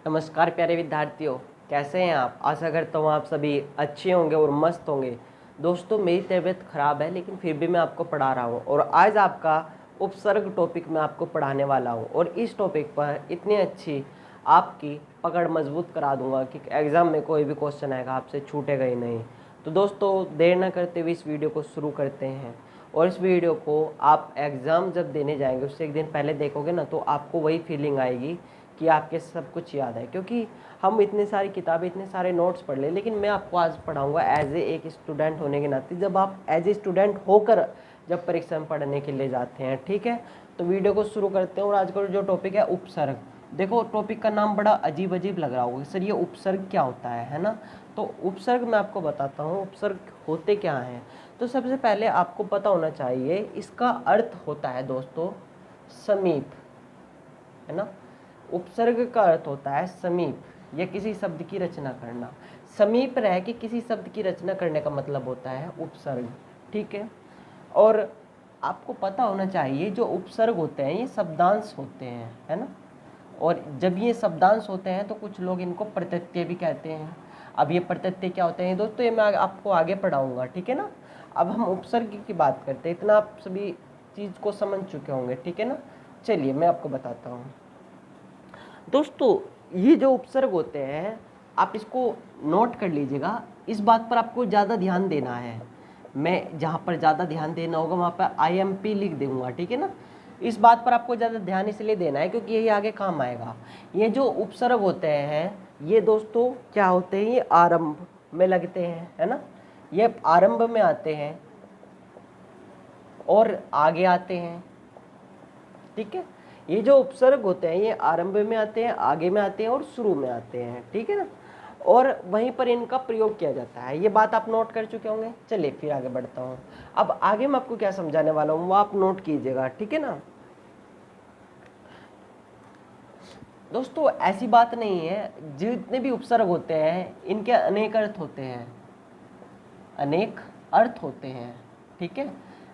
नमस्कार प्यारे विद्यार्थियों, कैसे हैं आप। आशा करता हूँ आप सभी अच्छे होंगे और मस्त होंगे। दोस्तों, मेरी तबीयत ख़राब है लेकिन फिर भी मैं आपको पढ़ा रहा हूँ और आज आपका उपसर्ग टॉपिक मैं आपको पढ़ाने वाला हूँ और इस टॉपिक पर इतनी अच्छी आपकी पकड़ मजबूत करा दूंगा कि एग्ज़ाम में कोई भी क्वेश्चन आएगा आपसे छूटेगा ही नहीं। तो दोस्तों, देर न करते हुए इस वीडियो को शुरू करते हैं। और इस वीडियो को आप एग्ज़ाम जब देने जाएंगे उससे एक दिन पहले देखोगे ना, तो आपको वही फीलिंग आएगी कि आपके सब कुछ याद है। क्योंकि हम इतनी सारी किताबें, इतने सारे नोट्स पढ़ ले, लेकिन मैं आपको आज पढ़ाऊंगा एज ए एक स्टूडेंट होने के नाते, जब आप एज ए स्टूडेंट होकर जब परीक्षा में पढ़ने के लिए जाते हैं। ठीक है, तो वीडियो को शुरू करते हैं। और आज का जो टॉपिक है उपसर्ग। देखो, टॉपिक का नाम बड़ा अजीब अजीब लग रहा होगा, सर ये उपसर्ग क्या होता है ना। तो उपसर्ग मैं आपको बताता हूँ उपसर्ग होते क्या हैं। तो सबसे पहले आपको पता होना चाहिए इसका अर्थ होता है दोस्तों समीप, है ना। उपसर्ग का अर्थ होता है समीप या किसी शब्द की रचना करना। समीप रह के किसी शब्द की रचना करने का मतलब होता है उपसर्ग। ठीक है, और आपको पता होना चाहिए जो उपसर्ग होते हैं ये शब्दांश होते हैं, है ना। और जब ये शब्दांश होते हैं तो कुछ लोग इनको प्रत्यय भी कहते हैं। अब ये प्रत्यय क्या होते हैं दोस्तों, ये मैं आपको आगे पढ़ाऊंगा। ठीक है ना। अब हम उपसर्ग की बात करते हैं, इतना आप सभी चीज़ को समझ चुके होंगे। ठीक है ना। चलिए मैं आपको बताता हूँ दोस्तों। ये जो उपसर्ग होते हैं आप इसको नोट कर लीजिएगा। इस बात पर आपको ज़्यादा ध्यान देना है। मैं जहाँ पर ज़्यादा ध्यान देना होगा वहाँ पर IMP लिख दूंगा। ठीक है ना। इस बात पर आपको ज़्यादा ध्यान इसलिए देना है क्योंकि यही आगे काम आएगा। ये जो उपसर्ग होते हैं ये दोस्तों क्या होते हैं, ये आरंभ में लगते हैं, है ना। ये आरंभ में आते हैं और आगे आते हैं। ठीक है, ये जो उपसर्ग होते हैं ये आरंभ में आते हैं, आगे में आते हैं और शुरू में आते हैं। ठीक है ना। और वहीं पर इनका प्रयोग किया जाता है। ये बात आप नोट कर चुके होंगे। चलिए फिर आगे बढ़ता हूँ। अब आगे मैं आपको क्या समझाने वाला हूँ वो आप नोट कीजिएगा। ठीक है ना दोस्तों, ऐसी बात नहीं है, जितने भी उपसर्ग होते हैं इनके अनेक अर्थ होते हैं, अनेक अर्थ होते हैं। ठीक है,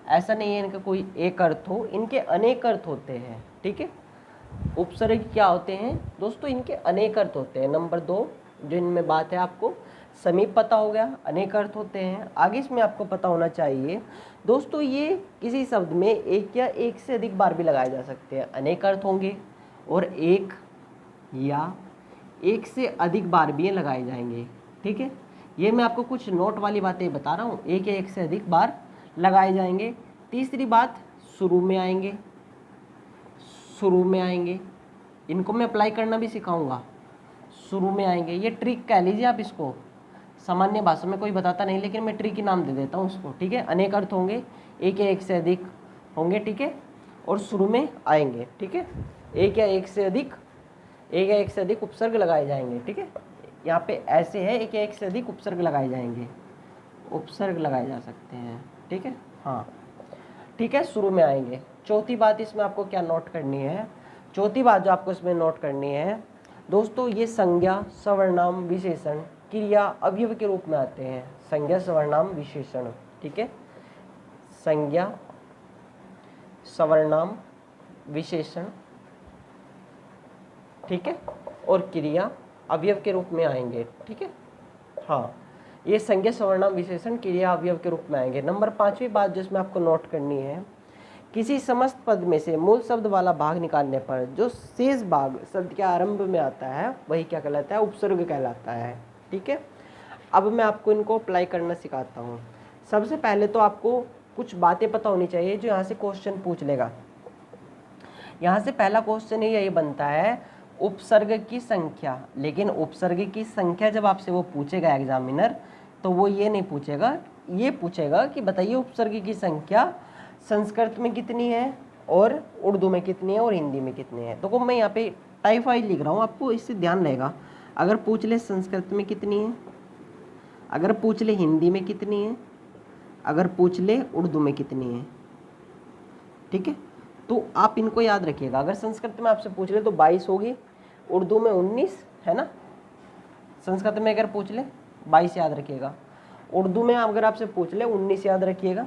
ऐसा नहीं है इनका कोई एक अर्थ हो, इनके अनेक अर्थ होते हैं। ठीक है, उपसर्ग क्या होते हैं दोस्तों, इनके अनेक अर्थ होते हैं। नंबर 2 जो इनमें बात है, आपको समीप पता हो गया, अनेक अर्थ होते हैं। आगे इसमें आपको पता होना चाहिए दोस्तों ये किसी शब्द में एक या एक से अधिक बार भी लगाए जा सकते हैं। अनेक अर्थ होंगे और एक या एक से अधिक बार भी ये लगाए जाएंगे। ठीक है, ये मैं आपको कुछ नोट वाली बातें बता रहा हूँ, एक या एक से अधिक बार लगाए जाएंगे। तीसरी बात, शुरू में आएंगे, शुरू में आएंगे, इनको मैं अप्लाई करना भी सिखाऊंगा। शुरू में आएंगे, ये ट्रिक कह लीजिए आप इसको, सामान्य भाषा में कोई बताता नहीं लेकिन मैं ट्रिक ही नाम दे देता हूँ उसको। ठीक है, अनेक अर्थ होंगे, एक या एक से अधिक होंगे। ठीक है, और शुरू में आएंगे। ठीक है, एक या एक से अधिक उपसर्ग लगाए जाएंगे। ठीक है, यहाँ पे ऐसे है, एक या एक से अधिक उपसर्ग लगाए जाएंगे, उपसर्ग लगाए जा सकते हैं। ठीक है, हाँ ठीक है, शुरू में आएंगे। चौथी बात इसमें आपको क्या नोट करनी है, चौथी बात जो आपको इसमें नोट करनी है दोस्तों, ये संज्ञा सर्वनाम विशेषण क्रिया अवयव के रूप में आते हैं। संज्ञा सर्वनाम विशेषण, ठीक है, संज्ञा सर्वनाम विशेषण, ठीक है, और क्रिया अवयव के रूप में आएंगे। ठीक है, हाँ, ये संज्ञा सर्वनाम विशेषण क्रिया अवयव के रूप में आएंगे। नंबर 5वीं बात जिसमें आपको नोट करनी है, किसी समस्त पद में से मूल शब्द वाला भाग निकालने पर जो शेष भाग शब्द के आरंभ में आता है वही क्या कहलाता है, उपसर्ग कहलाता है। ठीक है, अब मैं आपको इनको अप्लाई करना सिखाता हूँ। सबसे पहले तो आपको कुछ बातें पता होनी चाहिए जो यहाँ से क्वेश्चन पूछ लेगा। यहाँ से पहला क्वेश्चन यही बनता है उपसर्ग की संख्या, लेकिन उपसर्ग की संख्या जब आपसे वो पूछेगा एग्जामिनर, तो वो ये नहीं पूछेगा, ये पूछेगा कि बताइए उपसर्ग की संख्या संस्कृत में कितनी है और उर्दू में कितनी है और हिंदी में कितनी है। तो मैं यहाँ पे टाइप वाइज लिख रहा हूँ, आपको इससे ध्यान रहेगा। अगर पूछ ले संस्कृत में कितनी है, अगर पूछ ले हिंदी में कितनी है, अगर पूछ ले उर्दू में कितनी है, ठीक है, तो आप इनको याद रखिएगा। अगर संस्कृत में आपसे पूछ ले तो 22 होगी, उर्दू में 19, है ना। संस्कृत में अगर पूछ ले 22 याद रखिएगा, उर्दू में अगर आपसे पूछ ले 19 याद रखिएगा,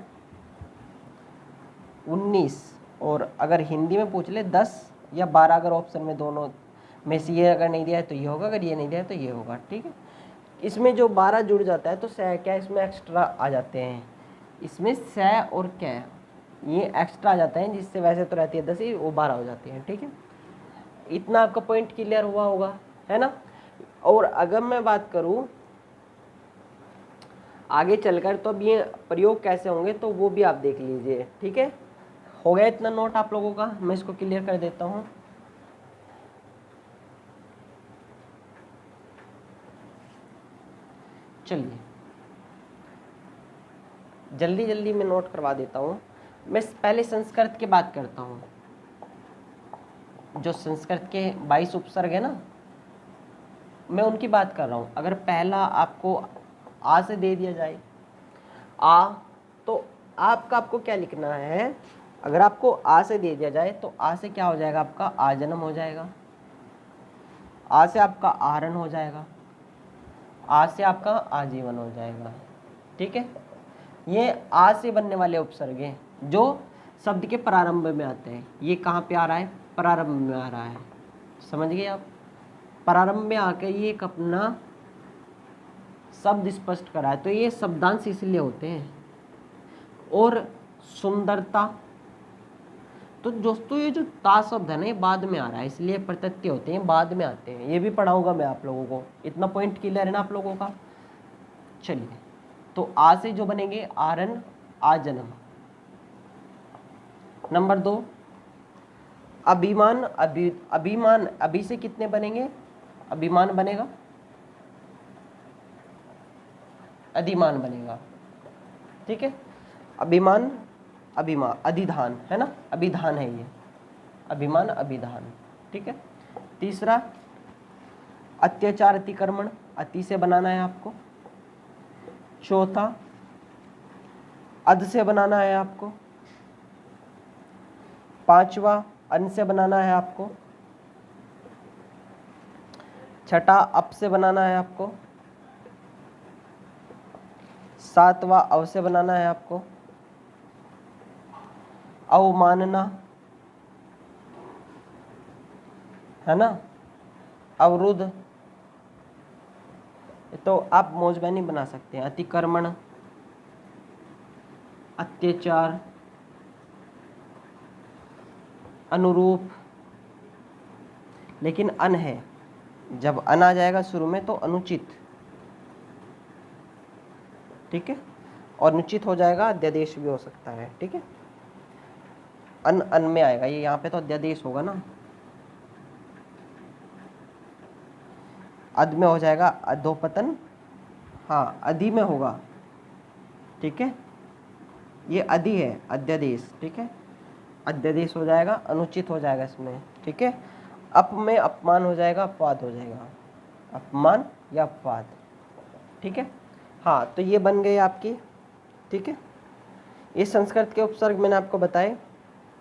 19, और अगर हिंदी में पूछ ले 10 या 12, अगर ऑप्शन में दोनों में से ये अगर नहीं दिया है तो ये होगा, अगर ये नहीं दिया है तो ये होगा। ठीक है, इसमें जो 12 जुड़ जाता है तो सह क्या इसमें एक्स्ट्रा आ जाते हैं, इसमें सह और क्या ये एक्स्ट्रा आ जाते हैं, जिससे वैसे तो रहती है 10 ही, वो 12 हो जाती है। ठीक है, इतना आपका पॉइंट क्लियर हुआ होगा, है ना। और अगर मैं बात करूं आगे चलकर, तो अब ये प्रयोग कैसे होंगे तो वो भी आप देख लीजिए। ठीक है, हो गया इतना नोट आप लोगों का, मैं इसको क्लियर कर देता हूँ। चलिए जल्दी जल्दी मैं नोट करवा देता हूँ। मैं पहले संस्कृत की बात करता हूँ। जो संस्कृत के 22 उपसर्ग है ना, मैं उनकी बात कर रहा हूँ। अगर पहला आपको आ से दे दिया जाए आ, तो आपको क्या लिखना है। अगर आपको आ से दे दिया जाए तो आ से क्या हो जाएगा, आपका आजन्म हो जाएगा। आ से आपका आहरण हो जाएगा। आ से आपका आजीवन हो जाएगा। ठीक है, ये आ से बनने वाले उपसर्ग हैं जो शब्द के प्रारंभ में आते हैं। ये कहाँ पे आ रहा है, प्रारंभ में आ रहा है, समझ गए आप। प्रारंभ में आकर ये एक अपना शब्द स्पष्ट करा है, तो ये शब्दांश इसलिए होते हैं। और सुंदरता, तो दोस्तों ये जो ता शब्द है ना, ये बाद में आ रहा है, इसलिए प्रत्यय होते हैं, बाद में आते हैं। ये भी पढ़ाऊंगा मैं आप लोगों को, इतना पॉइंट क्लियर है ना आप लोगों का। चलिए, तो आ से जो बनेंगे आरण, आजन्म। नंबर 2 अभिमान, अभिमान, अभी से कितने बनेंगे, अभिमान बनेगा, अधिमान बनेगा। ठीक है, अभिमान, अभिमान, अधिधान है ना, अभिधान है ये, अभिमान अभिधान। ठीक है, तीसरा अत्याचार, अतिक्रमण, अति से बनाना है आपको। चौथा अध से बनाना है आपको। पांचवा अन से बनाना है आपको। छठा अप से बनाना है आपको। सातवां अव से बनाना है आपको। अवमानना है ना, अवरुद्ध, तो आप मौजबानी बना सकते हैं। अतिक्रमण, अत्याचार, अनुरूप, लेकिन अन है, जब अन आ जाएगा शुरू में तो अनुचित। ठीक है, और अनुचित हो जाएगा, अध्यादेश भी हो सकता है। ठीक है, अन में आएगा ये, यहाँ पे तो अध्यादेश होगा ना। अध में हो जाएगा अधोपतन, हाँ अधि में होगा। ठीक है, ये अधि है, अध्यादेश। ठीक है, अध्यादेश हो जाएगा, अनुचित हो जाएगा इसमें। ठीक है, अप में अपमान हो जाएगा, अपवाद हो जाएगा, अपमान या अपवाद। ठीक है, हाँ तो ये बन गए आपकी। ठीक है, ये संस्कृत के उपसर्ग मैंने आपको बताए।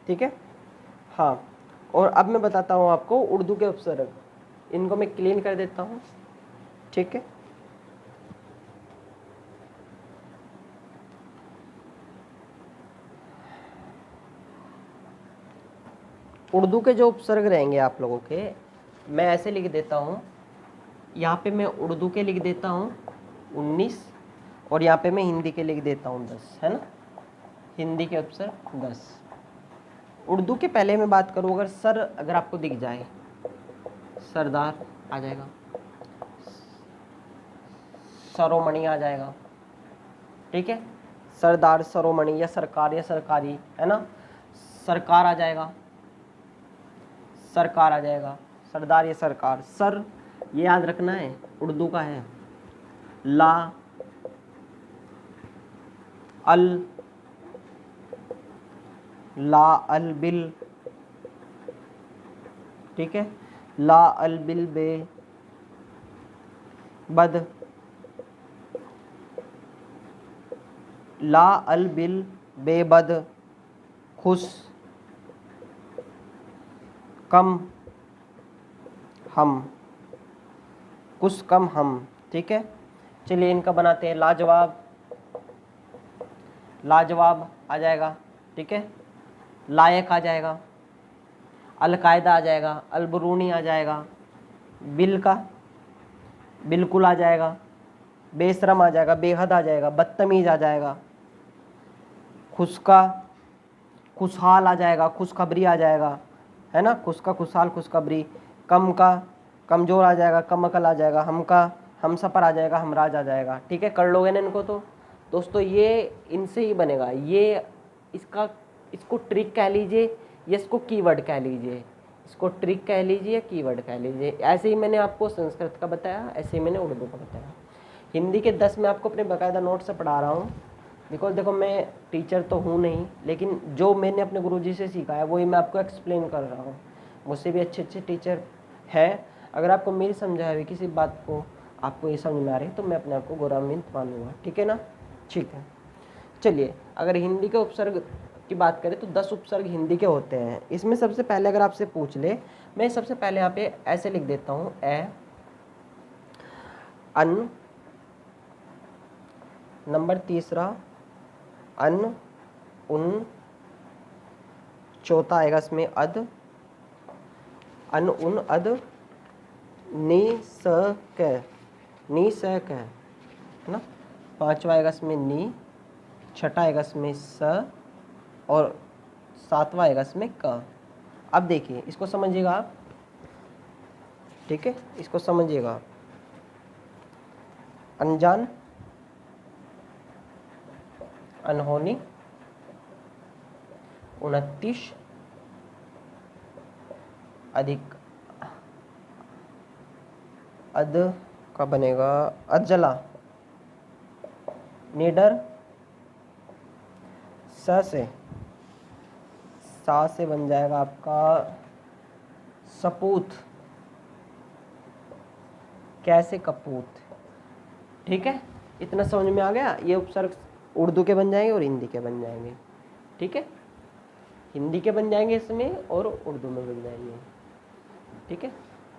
ठीक है, हाँ, और अब मैं बताता हूँ आपको उर्दू के उपसर्ग, इनको मैं क्लीन कर देता हूँ। ठीक है, उर्दू के जो उपसर्ग रहेंगे आप लोगों के, मैं ऐसे लिख देता हूँ। यहाँ पे मैं उर्दू के लिख देता हूँ 19, और यहाँ पे मैं हिंदी के लिख देता हूँ 10, है ना। हिंदी के उपसर्ग 10। उर्दू के पहले मैं बात करूँ, अगर सर अगर आपको दिख जाए, सरदार आ जाएगा, सरोमणि आ जाएगा। ठीक है, सरदार, सरोमणि, या सरकार या सरकारी, है ना। सरकार आ जाएगा, सरकार आ जाएगा, सरदार या सरकार। सर ये याद रखना है, उर्दू का है। ला, अल, ला अल बिल। ठीक है, ला अल बिल बे, बद, ला अल बिल बेबद, खुश, कम, हम, कुछ कम हम। ठीक है, चलिए इनका बनाते हैं। लाजवाब, लाजवाब आ जाएगा। ठीक है, लायक आ जाएगा, अलकायदा आ जाएगा, अलबरूनी आ जाएगा, बिल का बिल्कुल आ जाएगा, बेशरम आ जाएगा, बेहद आ जाएगा, बदतमीज आ जाएगा, खुश का खुशहाल आ जाएगा, खुशखबरी आ जाएगा, है ना, खुश का खुशहाल खुशखबरी। कम का कमज़ोर आ जाएगा, कम अकल आ जाएगा, हम का हम सफ़र आ जाएगा, हमराज आ जाएगा। ठीक है, कर लोगे ना इनको। तो दोस्तों ये इनसे ही बनेगा। ये इसको ट्रिक कह लीजिए या इसको कीवर्ड कह लीजिए, इसको ट्रिक कह लीजिए या कीवर्ड कह लीजिए। ऐसे ही मैंने आपको संस्कृत का बताया, ऐसे ही मैंने उर्दू का बताया। हिंदी के 10 मैं आपको अपने बाकायदा नोट से पढ़ा रहा हूँ, बिकॉज देखो मैं टीचर तो हूँ नहीं, लेकिन जो मैंने अपने गुरुजी से सीखा है वही मैं आपको एक्सप्लेन कर रहा हूँ। मुझसे भी अच्छे अच्छे टीचर हैं। अगर आपको मेरी समझाई हुई किसी बात को आपको ये समझ में आ रही है तो मैं अपने आप को गौरवान्वित मानूंगा। ठीक है ना, ठीक है। चलिए, अगर हिंदी के उपसर्ग की बात करें तो 10 उपसर्ग हिंदी के होते हैं। इसमें सबसे पहले अगर आपसे पूछ ले, मैं सबसे पहले यहाँ पे ऐसे लिख देता हूँ, ए, अन, नंबर तीसरा अन, उन, चौथा आएगा इसमें अद, अन, उन, अद, नी, स, क, नी, स, क, है ना। पांचवा आएगा इसमें नी, छठा आएगा इसमें स, और सातवां आएगा इसमें क। अब देखिए इसको समझिएगा आप, ठीक है, इसको समझिएगा आप। अनजान, अनहोनी, 29, अधिक, अद का बनेगा अजला, निडर, स से, सा से बन जाएगा आपका सपूत, कैसे कपूत। ठीक है, इतना समझ में आ गया। ये उपसर्ग उर्दू के बन जाएंगे और हिंदी के बन जाएंगे। ठीक है, हिंदी के बन जाएंगे इसमें और उर्दू में बन जाएंगे। ठीक है,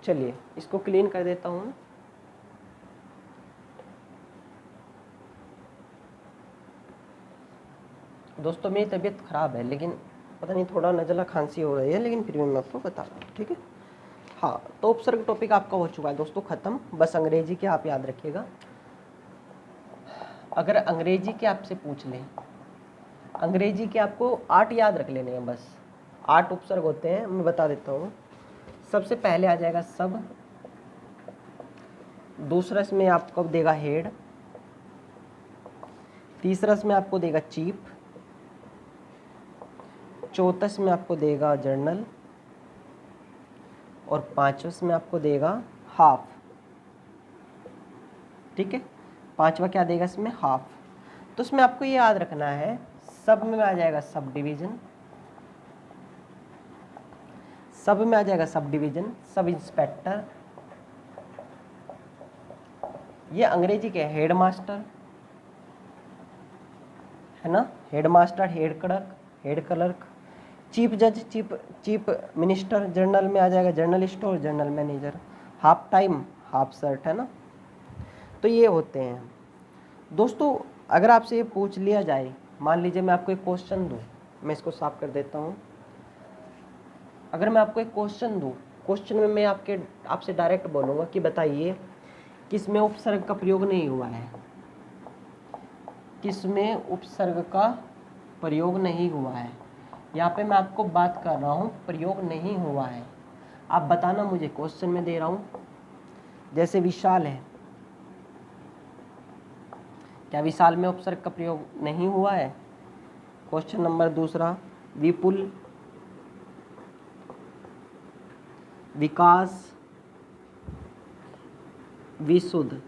चलिए इसको क्लीन कर देता हूँ। दोस्तों मेरी तबीयत ख़राब है, लेकिन पता नहीं थोड़ा नज़ला खांसी हो रही है, लेकिन फिर भी मैं आपको बता रहा हूँ। ठीक है, हाँ, तो उपसर्ग टॉपिक आपका हो चुका है दोस्तों ख़त्म। बस अंग्रेजी के आप याद रखिएगा। अगर अंग्रेजी के आपसे पूछ लें, अंग्रेजी के आपको 8 याद रख लेने हैं, बस 8 उपसर्ग होते हैं, मैं बता देता हूँ। सबसे पहले आ जाएगा सब, दूसरा इसमें आपको देगा हेड, तीसरा इसमें आपको देगा चीप, चौथा इसमें आपको देगा जर्नल, और पांचवा इसमें आपको देगा हाफ। ठीक है, पांचवा क्या देगा इसमें, हाफ। तो इसमें आपको ये याद रखना है, सब में आ जाएगा सब डिवीजन, सब में आ जाएगा सब डिवीजन, सब इंस्पेक्टर, ये अंग्रेजी के हेड मास्टर, है ना, head master, head clerk, head clerk, chief जज, चीफ मिनिस्टर, जर्नल में आ जाएगा general store, journal manager, half time, half shirt, है ना। तो ये होते हैं दोस्तों। अगर आपसे ये पूछ लिया जाए, मान लीजिए मैं आपको एक क्वेश्चन दूं, मैं इसको साफ कर देता हूँ। अगर मैं आपको एक क्वेश्चन दूं, क्वेश्चन में मैं आपसे डायरेक्ट बोलूँगा कि बताइए किसमें उपसर्ग का प्रयोग नहीं हुआ है, किसमें उपसर्ग का प्रयोग नहीं हुआ है। यहाँ पे मैं आपको बात कर रहा हूँ प्रयोग नहीं हुआ है, आप बताना मुझे। क्वेश्चन में दे रहा हूँ, जैसे विशाल है, क्या विशाल में उपसर्ग का प्रयोग नहीं हुआ है। क्वेश्चन नंबर दूसरा, विपुल, विकास, विशुद्ध,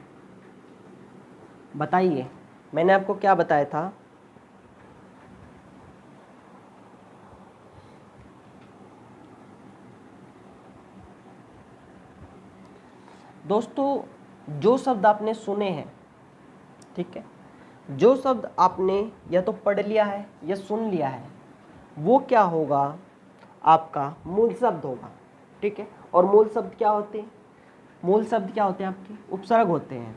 बताइए मैंने आपको क्या बताया था। दोस्तों जो शब्द आपने सुने हैं, ठीक है, जो शब्द आपने या तो पढ़ लिया है या सुन लिया है, वो क्या होगा, आपका मूल शब्द होगा। ठीक है, और मूल शब्द क्या होते हैं, मूल शब्द क्या होते हैं आपके, उपसर्ग होते हैं।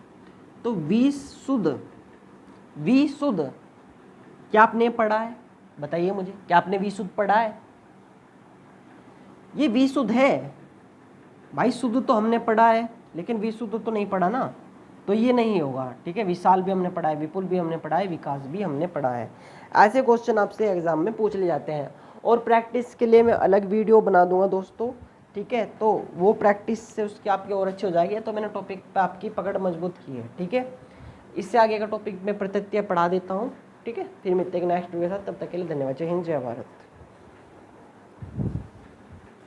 तो विशुद्ध, विशुद्ध क्या आपने पढ़ा है, बताइए मुझे, क्या आपने विशुद्ध पढ़ा है। ये विशुद्ध है, भाई शुद्ध तो हमने पढ़ा है लेकिन विशुद्ध तो नहीं पढ़ा ना, तो ये नहीं होगा। ठीक है, विशाल भी हमने पढ़ा है, विपुल भी हमने पढ़ा है, विकास भी हमने पढ़ा है। ऐसे क्वेश्चन आपसे एग्जाम में पूछ लिए जाते हैं। और प्रैक्टिस के लिए मैं अलग वीडियो बना दूंगा दोस्तों। ठीक है, तो वो प्रैक्टिस से उसकी आपकी और अच्छी हो जाएगी। तो मैंने टॉपिक पे आपकी पकड़ मजबूत की है। ठीक है, इससे आगे का टॉपिक मैं प्रत्यय पढ़ा देता हूँ। ठीक है, फिर मिलते हैं नेक्स्ट वीडियो के साथ। तब तक के लिए धन्यवाद। जय हिंद, जय भारत।